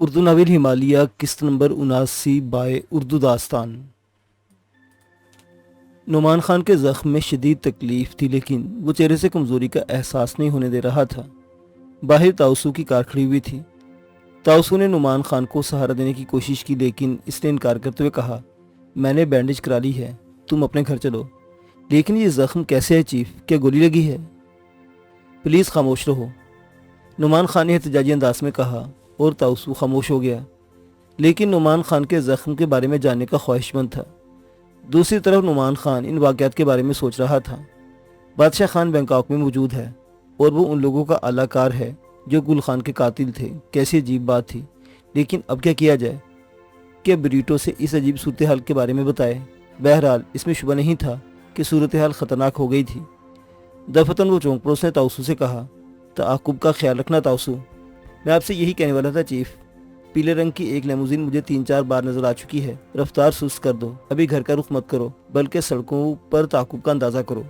Urdu novel Himalaya قسط number 79 bye Urdu داستان۔ نعمان خان کے زخم میں شدید تکلیف تھی، لیکن وہ چہرے سے کمزوری کا احساس نہیں ہونے دے رہا تھا۔ باہر تاؤسو کی کار کھڑی ہوئی تھی۔ تاؤسو نے نعمان خان کو سہارا دینے کی کوشش کی، لیکن اس نے انکار کرتے ہوئے کہا، میں نے بینڈیج کرا لی ہے، تم اپنے گھر چلو۔ لیکن یہ زخم کیسے ہے چیف؟ کیا گولی لگی ہے؟ پلیز خاموش رہو، نعمان خان نے احتجاجی انداز میں کہا، اور تاؤسو خاموش ہو گیا۔ لیکن نعمان خان کے زخم کے بارے میں جاننے کا خواہش مند تھا۔ دوسری طرف نعمان خان ان واقعات کے بارے میں سوچ رہا تھا۔ بادشاہ خان بینکاک میں موجود ہے، اور وہ ان لوگوں کا اعلیٰ کار ہے جو گل خان کے قاتل تھے۔ کیسی عجیب بات تھی، لیکن اب کیا کیا جائے؟ کیا بریٹو سے اس عجیب صورتحال کے بارے میں بتائے؟ بہرحال اس میں شبہ نہیں تھا کہ صورتحال خطرناک ہو گئی تھی۔ دفتن وہ چونک پر اس نے تاؤسو سے کہا، تعاقب کا خیال رکھنا تاؤسو۔ میں آپ سے یہی کہنے والا تھا چیف۔ پیلے رنگ کی ایک لیموزین مجھے 3-4 بار نظر آ چکی ہے۔ رفتار سست کر دو، ابھی گھر کا رخ مت کرو، بلکہ سڑکوں پر تعاقب کا اندازہ کرو۔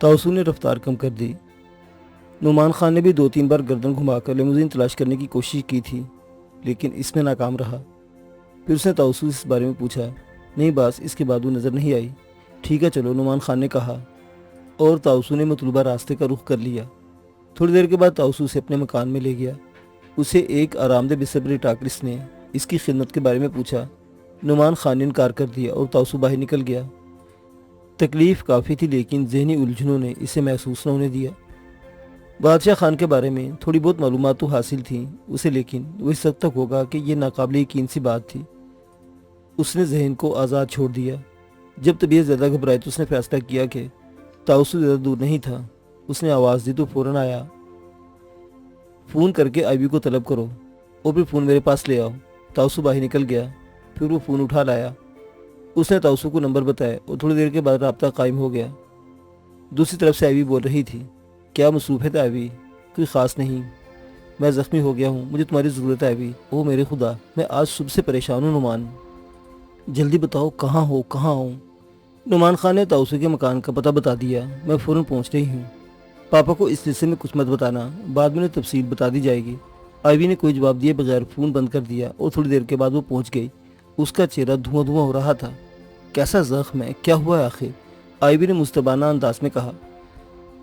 تاؤسو نے رفتار کم کر دی۔ نعمان خان نے بھی 2-3 بار گردن گھما کر لیموزین تلاش کرنے کی کوشش کی تھی، لیکن اس میں ناکام رہا۔ پھر اس نے تاؤسو سے اس بارے میں پوچھا۔ نہیں باس، اس کے بعد وہ نظر نہیں آئی۔ ٹھیک ہے چلو، نعمان خان نے کہا، اور تاؤسو نے مطلوبہ راستے کا رخ کر لیا۔ تھوڑی دیر کے بعد تاؤسو اسے اپنے مکان میں لے گیا۔ اسے ایک آرام دہ بستر پر لٹا کر اس نے اس کی خدمت کے بارے میں پوچھا۔ نعمان خان نے انکار کر دیا اور تاؤسو باہر نکل گیا۔ تکلیف کافی تھی، لیکن ذہنی الجھنوں نے اسے محسوس نہ ہونے دیا۔ بادشاہ خان کے بارے میں تھوڑی بہت معلومات تو حاصل تھیں اسے، لیکن وہ اس حد تک ہوگا کہ یہ ناقابل یقین سی بات تھی۔ اس نے ذہن کو آزاد چھوڑ دیا۔ جب طبیعت زیادہ گھبرائی تو اس نے فیصلہ کیا کہ تاؤسو زیادہ دور نہیں تھا۔ اس نے آواز دی تو فوراً آیا۔ فون کر کے آئی وی کو طلب کرو، اور پھر فون میرے پاس لے آؤ۔ تاؤسو باہر نکل گیا۔ پھر وہ فون اٹھا لایا۔ اس نے تاؤسو کو نمبر بتایا، اور تھوڑی دیر کے بعد رابطہ قائم ہو گیا۔ دوسری طرف سے آئی وی بول رہی تھی، کیا مصروفیت ہے آئی وی؟ کوئی خاص نہیں، میں زخمی ہو گیا ہوں، مجھے تمہاری ضرورت ہے آئی وی۔ اوہ میرے خدا، میں آج صبح سے پریشان ہوں نعمان، جلدی بتاؤ کہاں ہو، کہاں ہوں؟ نعمان خان نے تاؤسو کے مکان کا پتہ بتا دیا۔ میں فوراً پہنچ رہی ہوں۔ پاپا کو اس سلسلے میں کچھ مت بتانا، بعد میں انہیں تفصیل بتا دی جائے گی۔ آئی وی نے کوئی جواب دیے بغیر فون بند کر دیا، اور تھوڑی دیر کے بعد وہ پہنچ گئی۔ اس کا چہرہ دھواں دھواں ہو رہا تھا۔ کیسا زخم ہے؟ کیا ہوا ہے آخر؟ آئی وی نے مستبانہ انداز میں کہا۔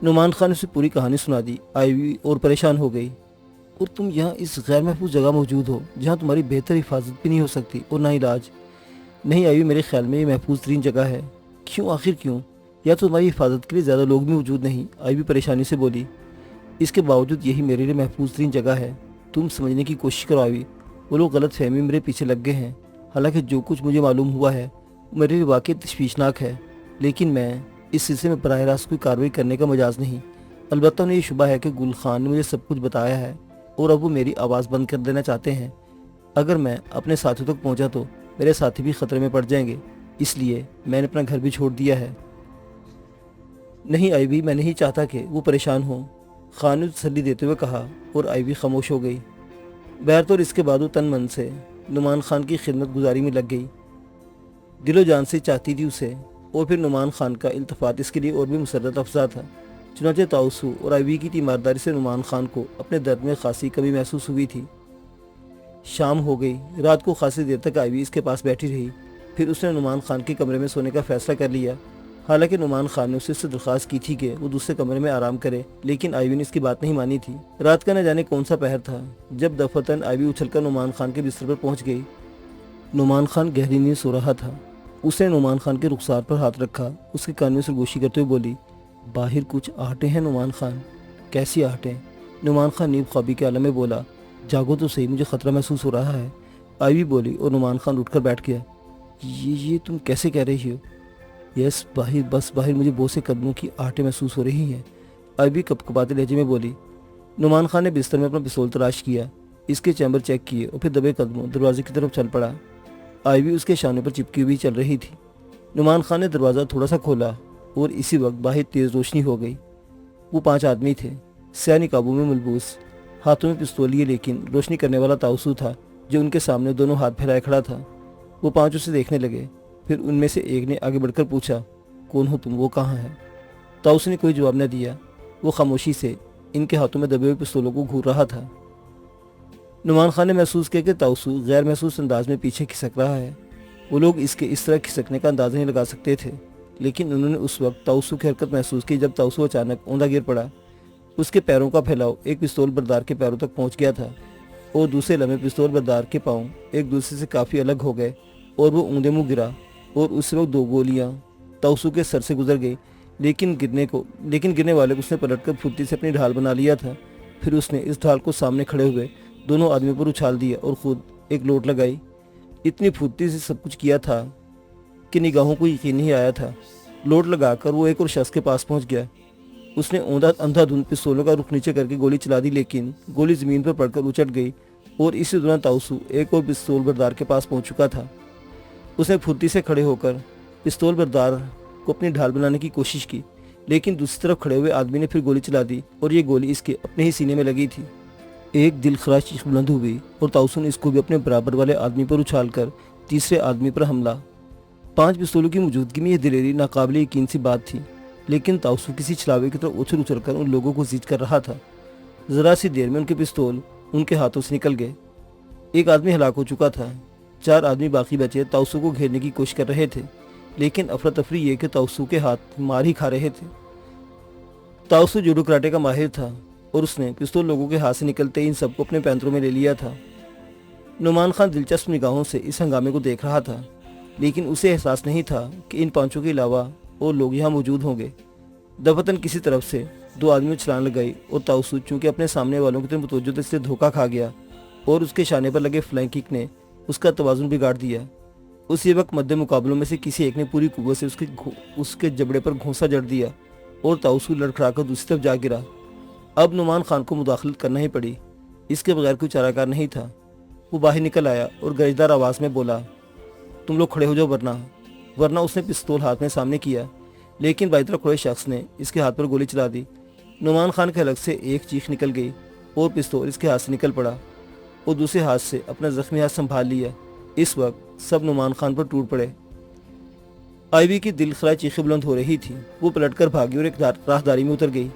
نعمان خان نے اسے پوری کہانی سنا دی۔ آئی وی اور پریشان ہو گئی۔ اور تم یہاں اس غیر محفوظ جگہ موجود ہو جہاں تمہاری بہتر حفاظت بھی نہیں ہو سکتی اور نہ علاج؟ نہیں آئی وی، میرے خیال میں یہ محفوظ ترین جگہ ہے۔ کیوں؟ آخر کیوں؟ یا تو تمہاری حفاظت کے لیے زیادہ لوگ بھی موجود نہیں؟ آئی وی پریشانی سے بولی۔ اس کے باوجود یہی میرے لیے محفوظ ترین جگہ ہے۔ تم سمجھنے کی کوشش کرو آئی وی، وہ لوگ غلط فہمی میرے پیچھے لگ گئے ہیں۔ حالانکہ جو کچھ مجھے معلوم ہوا ہے وہ میرے لیے واقعی تشویشناک ہے، لیکن میں اس سلسلے میں براہ راست کوئی کارروائی کرنے کا مجاز نہیں۔ البتہ انہیں یہ شبہ ہے کہ گل خان نے مجھے سب کچھ بتایا ہے، اور اب وہ میری آواز بند کر دینا چاہتے ہیں۔ اگر میں اپنے ساتھیوں تک پہنچا تو میرے ساتھی بھی خطرے میں پڑ جائیں گے، اس لیے میں نے اپنا گھر بھی چھوڑ دیا ہے۔ نہیں آئی وی، میں نہیں چاہتا کہ وہ پریشان ہوں، خان نے تسلی دیتے ہوئے کہا، اور آئی وی خاموش ہو گئی۔ بہرطور اس کے بعد وہ تن من سے نعمان خان کی خدمت گزاری میں لگ گئی۔ دل و جان سے چاہتی تھی اسے، اور پھر نعمان خان کا التفات اس کے لیے اور بھی مسرت افزا تھا۔ چنانچہ تاؤسو اور آئی وی کی تیمارداری سے نعمان خان کو اپنے درد میں خاصی کمی محسوس ہوئی تھی۔ شام ہو گئی۔ رات کو خاصی دیر تک آئی وی اس کے پاس بیٹھی رہی۔ پھر اس نے نعمان خان کے کمرے میں سونے کا فیصلہ کر لیا۔ حالانکہ نعمان خان نے اسے درخواست کی تھی کہ وہ دوسرے کمرے میں آرام کرے، لیکن آئی وی نے اس کی بات نہیں مانی تھی۔ رات کا نہ جانے کون سا پہر تھا جب دفتن آئی وی اچھل کر نعمان خان کے بستر پر پہنچ گئی۔ نعمان خان گہری نیند سو رہا تھا۔ اس نے نعمان خان کے رخسار پر ہاتھ رکھا، اس کے کان میں سرگوشی کرتے ہوئے بولی، باہر کچھ آہٹیں ہیں نعمان خان؟ کیسی آہٹیں؟ نعمان خان نیند خوابی کے عالم میں بولا، جاگو تو صحیح، مجھے خطرہ محسوس ہو رہا ہے۔ آئی وی بولی، اور نعمان خان اٹھ کر بیٹھ گیا۔ یہ تم کیسے کہہ رہی ہو؟ یس باہر، بس باہر مجھے بہت سے قدموں کی آہٹیں محسوس ہو رہی ہیں، آئی وی کپ کپاتے لہجے میں بولی۔ نعمان خان نے بستر میں اپنا پستول تلاش کیا، اس کے چیمبر چیک کیے، اور پھر دبے قدموں دروازے کی طرف چل پڑا۔ آئی وی اس کے شانے پر چپکی ہوئی چل رہی تھی۔ نعمان خان نے دروازہ تھوڑا سا کھولا، اور اسی وقت باہر تیز روشنی ہو گئی۔ وہ 5 آدمی تھے، سیاہ نقابوں میں ملبوس، ہاتھوں میں پستول لیے، لیکن روشنی کرنے والا تاؤسو تھا جو ان کے سامنے دونوں ہاتھ پھیلائے کھڑا تھا۔ وہ 5 اسے دیکھنے لگے۔ پھر ان میں سے ایک نے آگے بڑھ کر پوچھا، کون ہو تم؟ وہ کہاں ہے؟ تاؤسو نے کوئی جواب نہ دیا۔ وہ خاموشی سے ان کے ہاتھوں میں دبے ہوئے پستولوں کو گھور رہا تھا۔ نعمان خان نے محسوس کیا کہ تاؤسو غیر محسوس انداز میں پیچھے کھسک رہا ہے۔ وہ لوگ اس کے اس طرح کھسکنے کا اندازہ نہیں لگا سکتے تھے، لیکن انہوں نے اس وقت تاؤسو کی حرکت محسوس کی جب تاؤسو اچانک اوندا گر پڑا۔ اس کے پیروں کا پھیلاؤ ایک پستول بردار کے پیروں تک پہنچ گیا تھا، اور دوسرے لمحے پستول بردار کے پاؤں ایک دوسرے سے کافی الگ ہو گئے اور وہ اوندے منہ گرا، اور اس وقت 2 گولیاں تاؤسو کے سر سے گزر گئی، لیکن گرنے والے کو اس نے پلٹ کر پھرتی سے اپنی ڈھال بنا لیا تھا۔ پھر اس نے اس ڈھال کو سامنے کھڑے ہوئے دونوں آدمیوں پر اچھال دیا اور خود ایک لوٹ لگائی۔ اتنی پھرتی سے سب کچھ کیا تھا کہ نگاہوں کو یقین نہیں آیا تھا۔ لوٹ لگا کر وہ ایک اور شخص کے پاس پہنچ گیا۔ اس نے اندھا دھند پستولوں کا رخ نیچے کر کے گولی چلا دی، لیکن گولی زمین پر پڑ کر اچٹ گئی، اور اسی دوران تاؤسو ایک اور پستول بردار کے پاس پہنچ چکا تھا۔ اس نے پھرتی سے کھڑے ہو کر پستول بردار کو اپنی ڈھال بنانے کی کوشش کی، لیکن دوسری طرف کھڑے ہوئے آدمی نے پھر گولی چلا دی، اور یہ گولی اس کے اپنے ہی سینے میں لگی تھی۔ ایک دل خراش چیخ بلند ہوئی، اور تاؤسو نے اس کو بھی اپنے برابر والے آدمی پر اچھال کر تیسرے آدمی پر حملہ۔ 5 پستولوں کی موجودگی میں یہ دلیری ناقابل یقین سی بات تھی، لیکن تاؤسو کسی چھلاوے کی طرح اچھل کر ان لوگوں کو زیچ کر رہا تھا۔ ذرا سی دیر میں ان کے پستول ان کے ہاتھوں سے نکل گئے۔ ایک آدمی ہلاک ہو چکا تھا، 4 آدمی باقی بچے تاؤسو کو گھیرنے کی کوشش کر رہے تھے، لیکن افراتفری یہ کہ تاؤسو کے ہاتھ مار ہی کھا رہے تھے۔ تاؤسو جوڈو کراٹے کا ماہر تھا، اور اس نے پستول لوگوں کے ہاتھ سے نکلتے ہی ان سب کو اپنے پینتروں میں لے لیا تھا۔ نعمان خان دلچسپ نگاہوں سے اس ہنگامے کو دیکھ رہا تھا، لیکن اسے احساس نہیں تھا کہ ان 5 کے علاوہ اور لوگ یہاں موجود ہوں گے۔ دفتن کسی طرف سے 2 آدمیوں چھلانگ لگائی، اور تاؤسو چونکہ اپنے سامنے والوں کی طرف متوجہ تھا، اس سے دھوکہ کھا گیا، اور اس کے شانے پر لگے فلائنگ کک نے اس کا توازن بگاڑ دیا۔ اسی وقت مد مقابلوں میں سے کسی ایک نے پوری قوت سے اس کے جبڑے پر گھونسا جڑ دیا، اور تاؤسو لڑکھڑا کر دوسری طرف جا گرا۔ اب نعمان خان کو مداخلت کرنا ہی پڑی، اس کے بغیر کوئی چارہ کار نہیں تھا۔ وہ باہر نکل آیا اور گرجدار آواز میں بولا، تم لوگ کھڑے ہو جاؤ ورنہ۔ اس نے پستول ہاتھ میں سامنے کیا، لیکن بائیں طرف کھڑے شخص نے اس کے ہاتھ پر گولی چلا دی۔ نعمان خان کے حلق سے ایک چیخ نکل گئی، اور پستول اس کے ہاتھ سے نکل پڑا، اور دوسرے ہاتھ سے اپنا زخمی ہاتھ سنبھال لیا۔ اس وقت سب نعمان خان پر ٹوٹ پڑے۔ آئیوی کی دل خراش چیخیں بلند ہو رہی تھی۔ وہ پلٹ کر بھاگی اور ایک راہداری میں اتر گئی،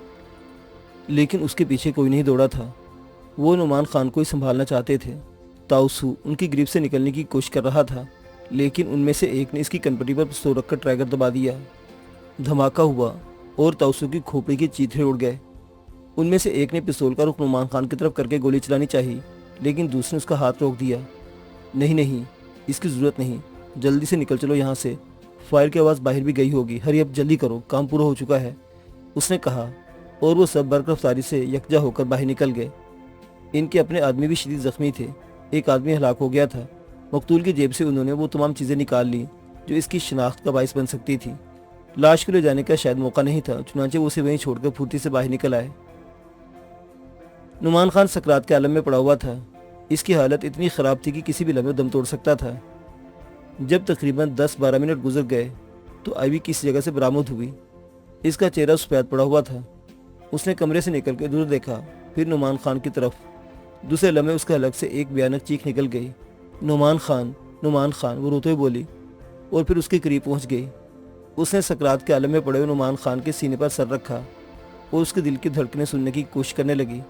لیکن اس کے پیچھے کوئی نہیں دوڑا تھا۔ وہ نعمان خان کو ہی سنبھالنا چاہتے تھے۔ تاؤسو ان کی گریپ سے نکلنے کی کوشش کر رہا تھا، لیکن ان میں سے ایک نے اس کی کنپٹی پر پستول رکھ کر ٹریگر دبا دیا۔ دھماکہ ہوا اور تاؤسو کی کھوپڑی کے چیتھڑے اڑ گئے۔ ان میں سے ایک نے پستول کا رخ نعمان خان کی طرف کر کے گولی چلانی چاہی، لیکن دوسرے نے اس کا ہاتھ روک دیا۔ نہیں، اس کی ضرورت نہیں، جلدی سے نکل چلو یہاں سے، فائر کی آواز باہر بھی گئی ہوگی، ہری اب جلدی کرو، کام پورا ہو چکا ہے، اس نے کہا، اور وہ سب برق رفتاری سے یکجا ہو کر باہر نکل گئے۔ ان کے اپنے آدمی بھی شدید زخمی تھے، ایک آدمی ہلاک ہو گیا تھا۔ مقتول کی جیب سے انہوں نے وہ تمام چیزیں نکال لی جو اس کی شناخت کا باعث بن سکتی تھی۔ لاش کو لے جانے کا شاید موقع نہیں تھا، چنانچہ وہ اسے وہیں چھوڑ کر پھرتی سے باہر نکل آئے۔ نعمان خان سکرات کے عالم میں پڑا ہوا تھا۔ اس کی حالت اتنی خراب تھی کہ کسی بھی لمحے دم توڑ سکتا تھا۔ جب تقریباً 10-12 منٹ گزر گئے تو آئیوی کسی جگہ سے برآمد ہوئی۔ اس کا چہرہ سفید پڑا ہوا تھا۔ اس نے کمرے سے نکل کے دور دیکھا، پھر نعمان خان کی طرف۔ دوسرے لمحے اس کے حلق سے ایک بھیانک چیخ نکل گئی، نعمان خان، وہ روتے ہوئے بولی، اور پھر اس کے قریب پہنچ گئی۔ اس نے سکرات کے عالم میں پڑے ہوئے نعمان خان کے سینے پر سر رکھا اور اس کے دل کی دھڑکنیں سننے کی کوشش کرنے لگی۔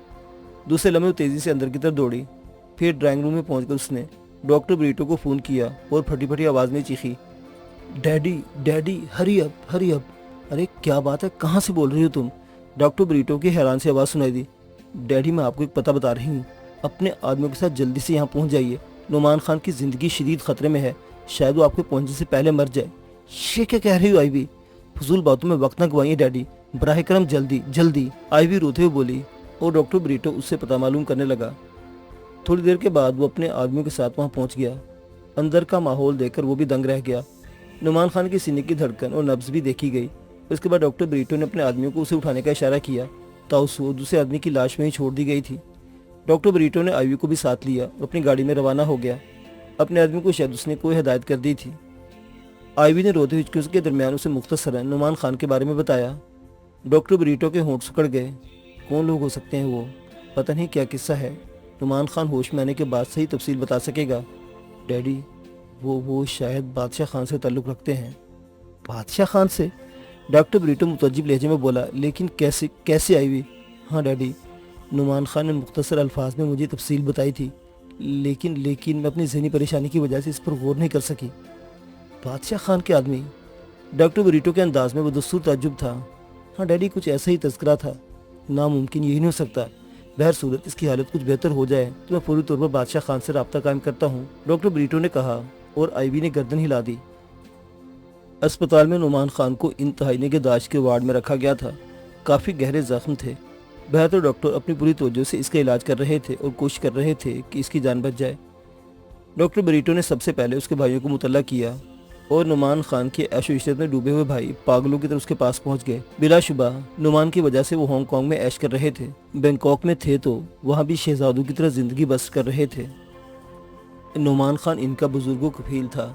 دوسرے لمحے وہ تیزی سے اندر کی طرف دوڑی۔ پھر ڈرائنگ روم میں پہنچ کر اس نے ڈاکٹر بریٹو کو فون کیا اور پھٹی پھٹی آواز میں چیخی، ڈیڈی، ہری اپ۔ ارے کیا بات ہے، کہاں سے بول رہی ہو تم؟ ڈاکٹر بریٹو کی حیران سی آواز سنائی دی۔ ڈیڈی، میں آپ کو ایک پتہ بتا رہی ہوں، اپنے آدمیوں کے ساتھ جلدی سے یہاں پہنچ جائیے، نعمان خان کی زندگی شدید خطرے میں ہے، شاید وہ آپ کے پہنچنے سے پہلے مر جائے۔ یہ کیا کہہ رہی ہو آئیوی؟ فضول باتوں میں وقت نہ گوائیے ڈیڈی، براہ کرم جلدی، آئیوی روتے ہوئے بولی، اور ڈاکٹر بریٹو اس سے پتہ معلوم کرنے لگا۔ تھوڑی دیر کے بعد وہ اپنے آدمیوں کے ساتھ وہاں پہنچ گیا۔ اندر کا ماحول دیکھ کر وہ بھی دنگ رہ گیا۔ نعمان خان کے سینے کی دھڑکن اور نبض بھی دیکھی گئی۔ اس کے بعد ڈاکٹر بریٹو نے اپنے آدمیوں کو اسے اٹھانے کا اشارہ کیا۔ تاؤسو دوسرے آدمی کی لاش میں ہی چھوڑ دی گئی تھی۔ ڈاکٹر بریٹو نے آئیوی کو بھی ساتھ لیا اور اپنی گاڑی میں روانہ ہو گیا۔ اپنے آدمی کو شاید اس نے کوئی ہدایت کر دی تھی۔ آئیوی نے روتے ہوئے اس کے درمیان اسے مختصراً نعمان خان کے بارے میں بتایا۔ ڈاکٹر بریٹو کے ہونٹ سکڑ گئے۔ کون لوگ ہو سکتے ہیں وہ؟ پتہ نہیں کیا قصہ ہے۔ نعمان خان ہوش میں آنے کے بعد صحیح تفصیل بتا سکے گا۔ ڈیڈی، وہ شاید بادشاہ خان سے تعلق رکھتے ہیں۔ بادشاہ خان سے؟ ڈاکٹر بریٹو متعجب لہجے میں بولا، لیکن کیسے آئیوی؟ ہاں ڈیڈی، نعمان خان نے مختصر الفاظ میں مجھے تفصیل بتائی تھی، لیکن میں اپنی ذہنی پریشانی کی وجہ سے اس پر غور نہیں کر سکی۔ بادشاہ خان کے آدمی؟ ڈاکٹر بریٹو کے انداز میں بدستور تعجب تھا۔ ہاں ڈیڈی، کچھ ایسا ہی تذکرہ تھا۔ ناممکن یہی نہیں ہو سکتا۔ بہر صورت اس کی حالت کچھ بہتر ہو جائے تو میں فوری طور پر بادشاہ خان سے رابطہ قائم کرتا ہوں، ڈاکٹر بریٹو نے کہا، اور آئیوی نے گردن ہلا دی۔ اسپتال میں نعمان خان کو انتہائی نگہداشت کے وارڈ میں رکھا گیا تھا۔ کافی گہرے زخم تھے۔ بہتر ڈاکٹر اپنی پوری توجہ سے اس کا علاج کر رہے تھے اور کوشش کر رہے تھے کہ اس کی جان بچ جائے۔ ڈاکٹر بریٹو نے سب سے پہلے اس کے بھائیوں کو مطلع کیا اور نعمان خان کے عیش و عشرت میں ڈوبے ہوئے بھائی پاگلوں کی طرح اس کے پاس پہنچ گئے۔ بلا شبہ نعمان کی وجہ سے وہ ہانگ کانگ میں عیش کر رہے تھے۔ بینکاک میں تھے تو وہاں بھی شہزادوں کی طرح زندگی بسر کر رہے تھے۔ نعمان خان ان کا بزرگ و کفیل تھا۔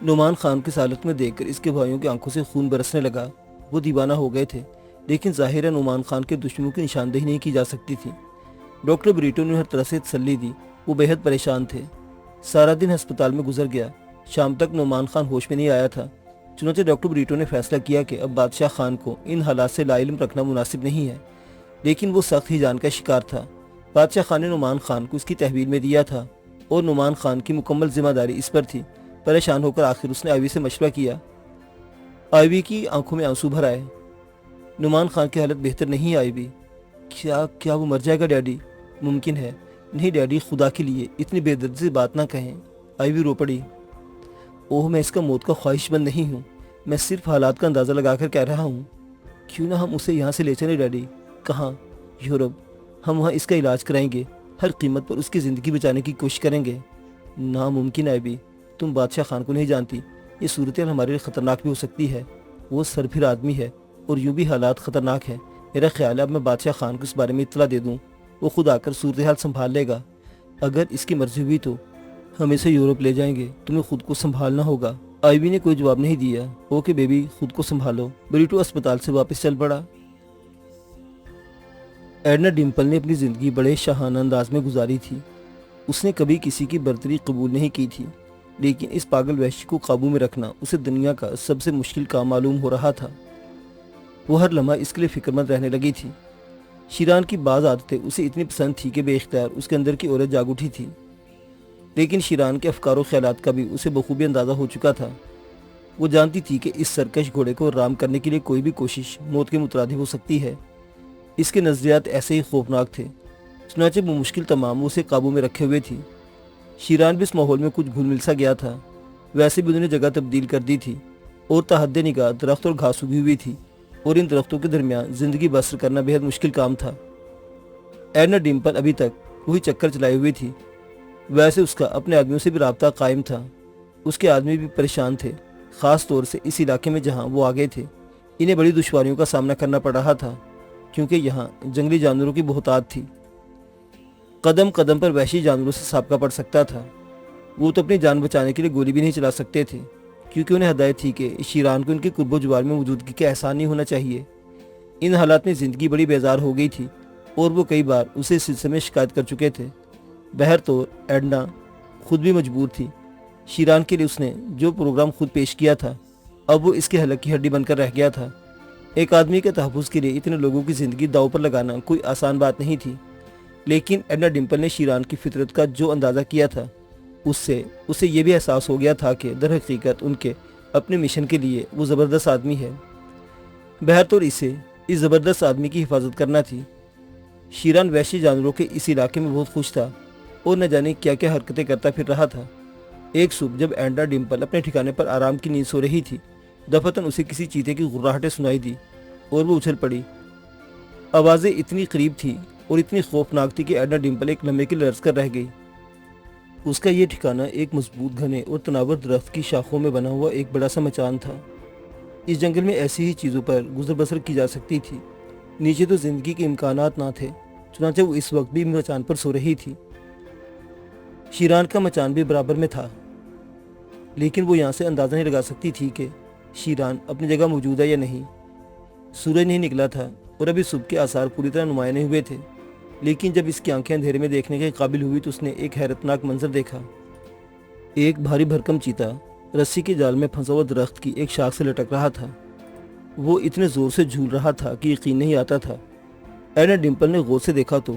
نعمان خان کی حالت میں دیکھ کر اس کے بھائیوں کی آنکھوں سے خون برسنے لگا۔ وہ دیوانہ ہو گئے تھے، لیکن ظاہر ہے نعمان خان کے دشمنوں کی نشاندہی نہیں کی جا سکتی تھی۔ ڈاکٹر بریٹو نے ہر طرح سے تسلی دی۔ وہ بے حد پریشان تھے۔ سارا دن ہسپتال میں گزر گیا۔ شام تک نعمان خان ہوش میں نہیں آیا تھا۔ چنانچہ ڈاکٹر بریٹو نے فیصلہ کیا کہ اب بادشاہ خان کو ان حالات سے لا علم رکھنا مناسب نہیں ہے، لیکن وہ سخت ہی جان کا شکار تھا۔ بادشاہ خان نے نعمان خان کو اس کی تحویل میں دیا تھا اور نعمان خان کی مکمل ذمہ داری اس پر تھی۔ پریشان ہو کر آخر اس نے آئیوی سے مشورہ کیا۔ آئیوی کی آنکھوں میں آنسو بھر آئے۔ نعمان خان کی حالت بہتر نہیں آئیوی۔ کیا وہ مر جائے گا ڈیڈی؟ ممکن ہے۔ نہیں ڈیڈی، خدا کے لیے اتنی بے دردی سے بات نہ کہیں۔ آئیوی رو پڑی۔ اوہ، میں اس کا موت کا خواہش مند نہیں ہوں، میں صرف حالات کا اندازہ لگا کر کہہ رہا ہوں۔ کیوں نہ ہم اسے یہاں سے لے چلیں ڈیڈی؟ کہاں؟ یورپ۔ ہم وہاں اس کا علاج کرائیں گے، ہر قیمت پر اس کی زندگی بچانے کی کوشش کریں گے۔ ناممکن ہے بھی، تم بادشاہ خان کو نہیں جانتی، یہ صورتحال ہمارے لیے خطرناک بھی ہو سکتی ہے۔ وہ سرپھر آدمی ہے اور یوں بھی حالات خطرناک ہیں۔ میرا خیال ہے اب میں بادشاہ خان کو اس بارے میں اطلاع دے دوں، وہ خود آ کر صورتحال سنبھال لے گا۔ اگر اس کی مرضی ہوئی تو ہم اسے یورپ لے جائیں گے، تمہیں خود کو سنبھالنا ہوگا۔ آئیوی نے کوئی جواب نہیں دیا۔ اوکے بیبی، خود کو سنبھالو۔ بریٹو اسپتال سے واپس چل پڑا۔ ایڈنا ڈمپل نے اپنی زندگی بڑے شاہانہ انداز میں گزاری تھی۔ اس نے کبھی کسی کی برتری قبول نہیں کی تھی، لیکن اس پاگل وحشی کو قابو میں رکھنا اسے دنیا کا سب سے مشکل کام معلوم ہو رہا تھا۔ وہ ہر لمحہ اس کے لیے فکر مند رہنے لگی تھی۔ شیران کی بعض عادتیں اسے اتنی پسند تھی کہ بے اختیار اس کے اندر کی عورت جاگ اٹھی تھی، لیکن شیران کے افکار و خیالات کا بھی اسے بخوبی اندازہ ہو چکا تھا۔ وہ جانتی تھی کہ اس سرکش گھوڑے کو رام کرنے کے لیے کوئی بھی کوشش موت کے مترادف ہو سکتی ہے۔ اس کے نظریات ایسے ہی خوفناک تھے، چنانچہ وہ مشکل تمام اسے قابو میں رکھے ہوئے تھی۔ شیران بھی اس ماحول میں کچھ گھل مل سا گیا تھا۔ ویسے بھی انہوں نے جگہ تبدیل کر دی تھی اور تحد نگاہ درخت اور گھاس اگی ہوئی تھی، اور ان درختوں کے درمیان زندگی بسر کرنا بے حد مشکل کام تھا۔ ایڈنا ڈمپل ابھی تک وہی چکر چلائے ہوئی تھی۔ ویسے اس کا اپنے آدمیوں سے بھی رابطہ قائم تھا۔ اس کے آدمی بھی پریشان تھے، خاص طور سے اس علاقے میں جہاں وہ آگے تھے۔ انہیں بڑی دشواریوں کا سامنا کرنا پڑ رہا تھا، کیونکہ یہاں جنگلی جانوروں کی بہتات تھی۔ قدم قدم پر وحشی جانوروں سے سابقہ پڑ سکتا تھا۔ وہ تو اپنی جان بچانے کے لیے گولی بھی نہیں چلا سکتے تھے، کیونکہ انہیں ہدایت تھی کہ شیران کو ان کے قرب و جوار میں موجودگی کا احسان نہیں ہونا چاہیے۔ ان حالات میں زندگی بڑی بیزار ہو گئی تھی، اور وہ کئی بار اسے اس سلسلے میں شکایت کر چکے تھے۔ بہرطور ایڈنا خود بھی مجبور تھی۔ شیران کے لیے اس نے جو پروگرام خود پیش کیا تھا، اب وہ اس کے حلق کی ہڈی بن کر رہ گیا تھا۔ ایک آدمی کے تحفظ کے لیے اتنے لوگوں کی زندگی داؤ پر لگانا کوئی آسان بات نہیں تھی، لیکن ایڈنا ڈمپل نے شیران کی فطرت کا جو اندازہ کیا تھا، اس سے اسے یہ بھی احساس ہو گیا تھا کہ در حقیقت ان کے اپنے مشن کے لیے وہ زبردست آدمی ہے۔ بہرطور اسے اس زبردست آدمی کی حفاظت کرنا تھی۔ شیران وحشی جانوروں کے اس علاقے میں بہت خوش تھا اور نہ جانے کیا کیا حرکتیں کرتا پھر رہا تھا۔ ایک صبح جب ایڈنا ڈمپل اپنے ٹھکانے پر آرام کی نیند سو رہی تھی، دفعتاً اسے کسی چیتے کی غراہٹیں سنائی دی اور وہ اچھل پڑی۔ آوازیں اتنی قریب تھی اور اتنی خوفناک تھی کہ ایڈنا ڈمپل ایک لمحے کے لیے لرز کر رہ گئی۔ اس کا یہ ٹھکانہ ایک مضبوط گھنے اور تناور درخت کی شاخوں میں بنا ہوا ایک بڑا سا مچان تھا۔ اس جنگل میں ایسی ہی چیزوں پر گزر بسر کی جا سکتی تھی۔ نیچے تو زندگی کے امکانات نہ تھے، چنانچہ وہ اس وقت بھی مچان پر سو رہی تھی۔ شیران کا مچان بھی برابر میں تھا، لیکن وہ یہاں سے اندازہ نہیں لگا سکتی تھی کہ شیران اپنی جگہ موجود ہے یا نہیں۔ سورج نہیں نکلا تھا اور ابھی صبح کے آثار پوری طرح نمایاں نہیں ہوئے تھے، لیکن جب اس کی آنکھیں اندھیرے میں دیکھنے کے قابل ہوئی تو اس نے ایک حیرتناک منظر دیکھا۔ ایک بھاری بھرکم چیتا رسی کے جال میں پھنسا ہوا درخت کی ایک شاخ سے لٹک رہا تھا۔ وہ اتنے زور سے جھول رہا تھا کہ یقین نہیں آتا تھا۔ ایڈنا ڈمپل نے غور سے دیکھا تو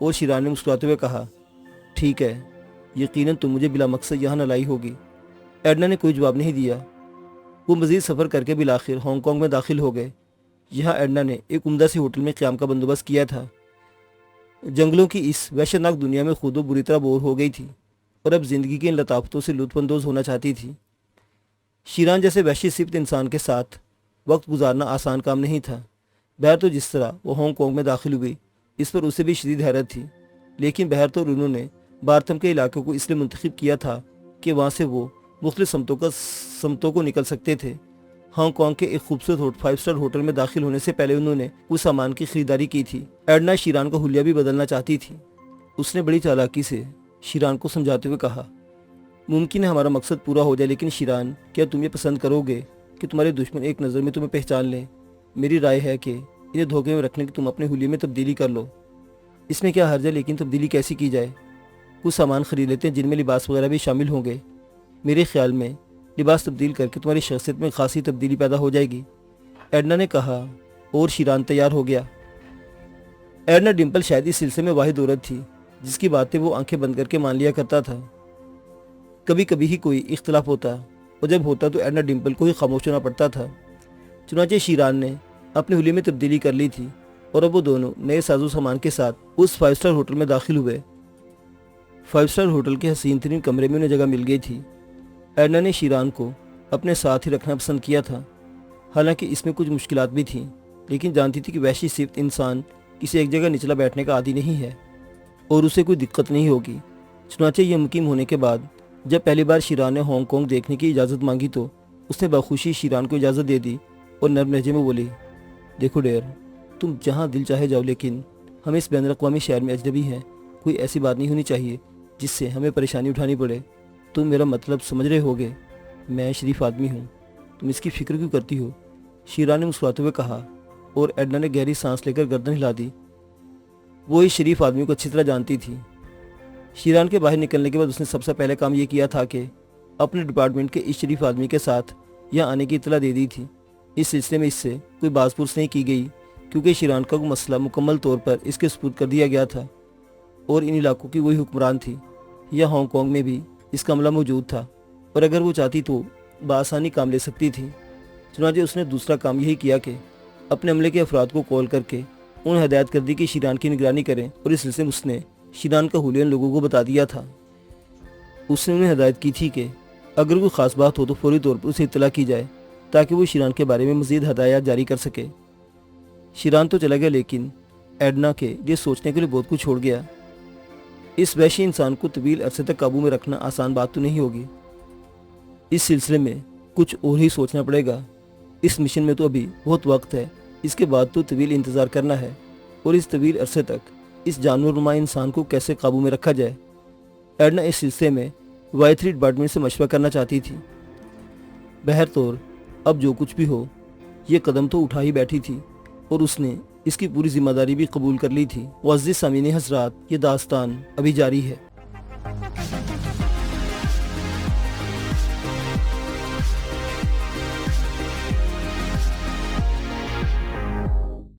اور شیران نے مسکراتے ہوئے کہا، ٹھیک ہے، یقیناً تم مجھے بلا مقصد یہاں نہ لائی ہوگی۔ ایڈنا نے کوئی جواب نہیں دیا۔ وہ مزید سفر کر کے بالآخر ہانگ کانگ میں داخل ہو گئے۔ یہاں ایڈنا نے ایک عمدہ سی ہوٹل میں قیام کا بندوبست کیا تھا۔ جنگلوں کی اس وحشتناک دنیا میں خود وہ بری طرح بور ہو گئی تھی اور اب زندگی کے ان لطافتوں سے لطف اندوز ہونا چاہتی تھی۔ شیران جیسے وحشی صفت انسان کے ساتھ وقت گزارنا آسان کام نہیں تھا۔ بہر تو جس طرح وہ ہانگ کانگ میں داخل ہوئی اس پر اسے بھی شدید حیرت تھی، لیکن بہر تو انہوں نے بارتھم کے علاقے کو اس لیے منتخب کیا تھا کہ وہاں سے وہ مختلف سمتوں کو نکل سکتے تھے۔ ہانگ کانگ کے ایک خوبصورت 5 اسٹار ہوٹل میں داخل ہونے سے پہلے انہوں نے اس سامان کی خریداری کی تھی۔ ایڈنا شیران کا حلیہ بھی بدلنا چاہتی تھی۔ اس نے بڑی چالاکی سے شیران کو سمجھاتے ہوئے کہا، ممکن ہے ہمارا مقصد پورا ہو جائے، لیکن شیران، کیا تم یہ پسند کرو گے کہ تمہارے دشمن ایک نظر میں تمہیں پہچان لیں؟ میری رائے ہے کہ انہیں دھوکے میں رکھنے کی تم اپنے حلیے میں تبدیلی کر لو۔ اس میں کیا حرج ہے، لیکن تبدیلی کیسی کی جائے؟ کچھ سامان خرید لیتے ہیں جن میں لباس وغیرہ بھی شامل ہوں گے۔ میرے خیال میں لباس تبدیل کر کے تمہاری شخصیت میں خاصی تبدیلی پیدا ہو جائے گی، ایڈنا نے کہا، اور شیران تیار ہو گیا۔ ایڈنا ڈمپل شاید اس سلسلے میں واحد عورت تھی جس کی باتیں وہ آنکھیں بند کر کے مان لیا کرتا تھا۔ کبھی کبھی ہی کوئی اختلاف ہوتا اور جب ہوتا تو ایڈنا ڈمپل کو ہی خاموش ہونا پڑتا تھا۔ چنانچہ شیران نے اپنے حلیے میں تبدیلی کر لی تھی اور اب وہ دونوں نئے ساز و سامان کے ساتھ اس 5 اسٹار ہوٹل میں داخل ہوئے۔ 5 اسٹار ہوٹل کے حسین ترین کمرے میں انہیں جگہ مل گئی تھی۔ ایڈنا نے شیران کو اپنے ساتھ ہی رکھنا پسند کیا تھا، حالانکہ اس میں کچھ مشکلات بھی تھیں، لیکن جانتی تھی کہ وحشی صفت انسان کسی ایک جگہ نچلا بیٹھنے کا عادی نہیں ہے اور اسے کوئی دقت نہیں ہوگی۔ چنانچہ یہ مقیم ہونے کے بعد جب پہلی بار شیران نے ہانگ کانگ دیکھنے کی اجازت مانگی تو اس نے بخوشی شیران کو اجازت دے دی اور نرم لہجے میں بولی، دیکھو ڈیئر، تم جہاں دل چاہے جاؤ، لیکن ہم اس بین الاقوامی شہر میں اجنبی ہیں۔ کوئی ایسی بات نہیں ہونی چاہیے جس سے ہمیں پریشانی اٹھانی پڑے۔ تم میرا مطلب سمجھ رہے ہوگے؟ میں شریف آدمی ہوں، تم اس کی فکر کیوں کرتی ہو؟ شیران نے مسکراتے ہوئے کہا اور ایڈنا نے گہری سانس لے کر گردن ہلا دی۔ وہ اس شریف آدمی کو اچھی طرح جانتی تھی۔ شیران کے باہر نکلنے کے بعد اس نے سب سے پہلے کام یہ کیا تھا کہ اپنے ڈپارٹمنٹ کے اس شریف آدمی کے ساتھ یہاں آنے کی اطلاع دے دی تھی۔ اس سلسلے میں اس سے کوئی باز پرس نہیں کی گئی کیونکہ شیران کا وہ مسئلہ مکمل طور پر اس کے سپرد کر دیا گیا تھا اور ان علاقوں کی وہی حکمران تھی۔ یا ہانگ کانگ میں بھی اس کا عملہ موجود تھا اور اگر وہ چاہتی تو بآسانی کام لے سکتی تھی۔ چنانچہ اس نے دوسرا کام یہی کیا کہ اپنے عملے کے افراد کو کال کر کے انہیں ہدایت کر دی کہ شیران کی نگرانی کریں، اور اس سلسلے میں اس نے شیران کا حلیہ ان لوگوں کو بتا دیا تھا۔ اس نے انہیں ہدایت کی تھی کہ اگر کوئی خاص بات ہو تو فوری طور پر اسے اطلاع کی جائے تاکہ وہ شیران کے بارے میں مزید ہدایات جاری کر سکے۔ شیران تو چلا گیا، لیکن ایڈنا کے لیے سوچنے کے لیے بہت کچھ چھوڑ گیا۔ اس وحشی انسان کو طویل عرصے تک قابو میں رکھنا آسان بات تو نہیں ہوگی۔ اس سلسلے میں کچھ اور ہی سوچنا پڑے گا۔ اس مشن میں تو ابھی بہت وقت ہے، اس کے بعد تو طویل انتظار کرنا ہے، اور اس طویل عرصے تک اس جانور نما انسان کو کیسے قابو میں رکھا جائے۔ ایڈنا اس سلسلے میں Y3 ڈپارٹمنٹ سے مشورہ کرنا چاہتی تھی۔ بہرطور اب جو کچھ بھی ہو، یہ قدم تو اٹھا ہی بیٹھی تھی اور اس نے اس کی پوری ذمہ داری بھی قبول کر لی تھی۔ معزز سامعین حضرات، یہ داستان ابھی جاری ہے۔